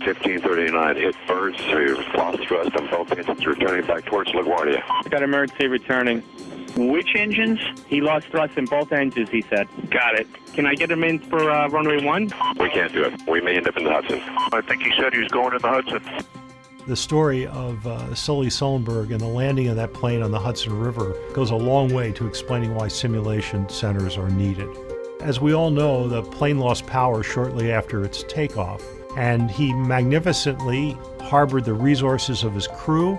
1539, hit birds, so you lost thrust on both engines, returning back towards LaGuardia. Got emergency returning. Which engines? He lost thrust in both engines, he said. Got it. Can I get him in for runway 1? We can't do it. We may end up in the Hudson. I think he said he was going in the Hudson. The story of Sully Sullenberg and the landing of that plane on the Hudson River goes a long way to explaining why simulation centers are needed. As we all know, the plane lost power shortly after its takeoff, and he magnificently harbored the resources of his crew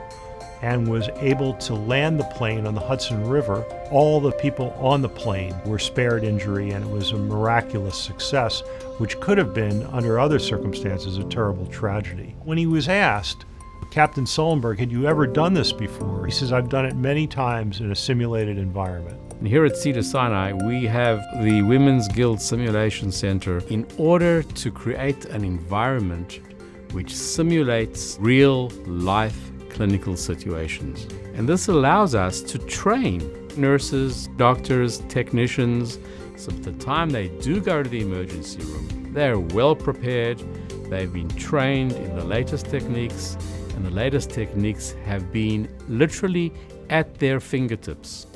and was able to land the plane on the Hudson River. All the people on the plane were spared injury, and it was a miraculous success, which could have been, under other circumstances, a terrible tragedy. When he was asked, Captain Sullenberg, had you ever done this before? He says, I've done it many times in a simulated environment. And here at Cedars Sinai, we have the Women's Guild Simulation Center in order to create an environment which simulates real-life clinical situations. And this allows us to train nurses, doctors, technicians, so by the time they do go to the emergency room, they're well prepared, they've been trained in the latest techniques, and the latest techniques have been literally at their fingertips.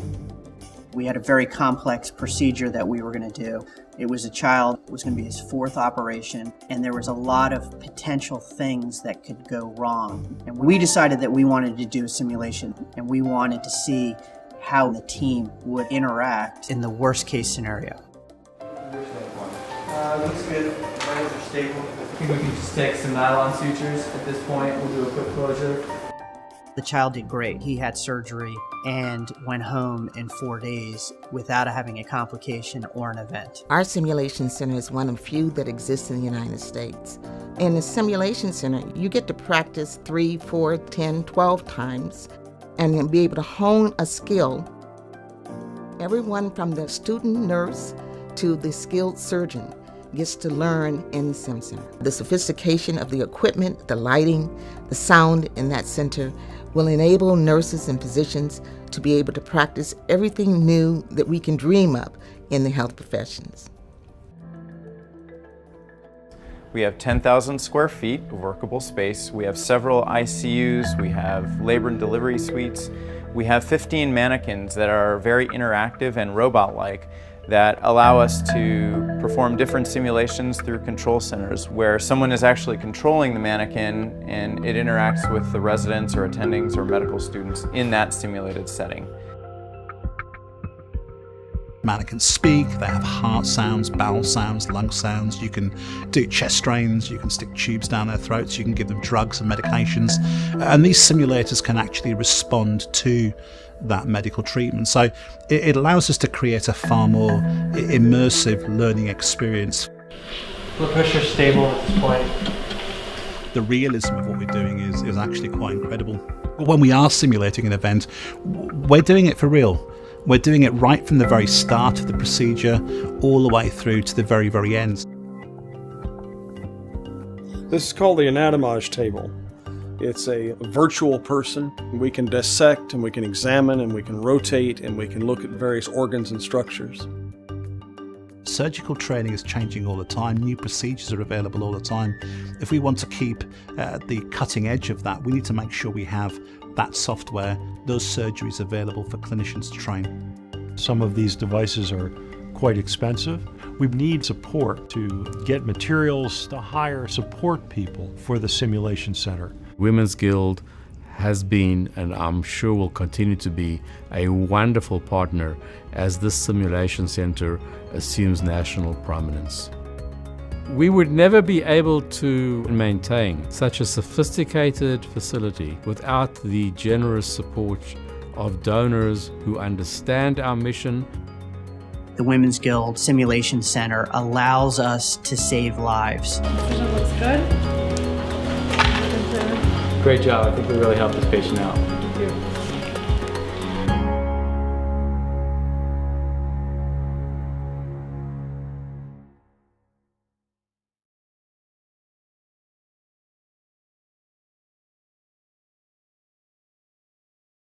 We had a very complex procedure that we were going to do. It was a child, it was going to be his 4th operation, and there was a lot of potential things that could go wrong. And we decided that we wanted to do a simulation, and we wanted to see how the team would interact in the worst case scenario. Looks good. Vitals are stable. I think we can just take some nylon sutures at this point. We'll do a quick closure. The child did great. He had surgery and went home in 4 days without having a complication or an event. Our simulation center is one of few that exists in the United States. In the simulation center, you get to practice 3, 4, 10, 12 times and then be able to hone a skill. Everyone from the student nurse to the skilled surgeon gets to learn in the Sim Center. The sophistication of the equipment, the lighting, the sound in that center will enable nurses and physicians to be able to practice everything new that we can dream up in the health professions. We have 10,000 square feet of workable space. We have several ICUs. We have labor and delivery suites. We have 15 mannequins that are very interactive and robot-like that allow us to perform different simulations through control centers where someone is actually controlling the mannequin and it interacts with the residents or attendings or medical students in that simulated setting. Mannequins speak, they have heart sounds, bowel sounds, lung sounds. You can do chest strains, you can stick tubes down their throats, you can give them drugs and medications. And these simulators can actually respond to that medical treatment. So it allows us to create a far more immersive learning experience. Blood pressure stable at this point. The realism of what we're doing is actually quite incredible. When we are simulating an event, we're doing it for real. We're doing it right from the very start of the procedure all the way through to the very, very end. This is called the anatomage table. It's a virtual person. We can dissect and we can examine and we can rotate and we can look at various organs and structures. Surgical training is changing all the time. New procedures are available all the time. If we want to keep the cutting edge of that, we need to make sure we have that software, those surgeries available for clinicians to train. Some of these devices are quite expensive. We need support to get materials, to hire support people for the simulation center. Women's Guild has been, and I'm sure will continue to be, a wonderful partner as this simulation center assumes national prominence. We would never be able to maintain such a sophisticated facility without the generous support of donors who understand our mission. The Women's Guild Simulation Center allows us to save lives. Looks good. Great job. I think we really helped this patient out.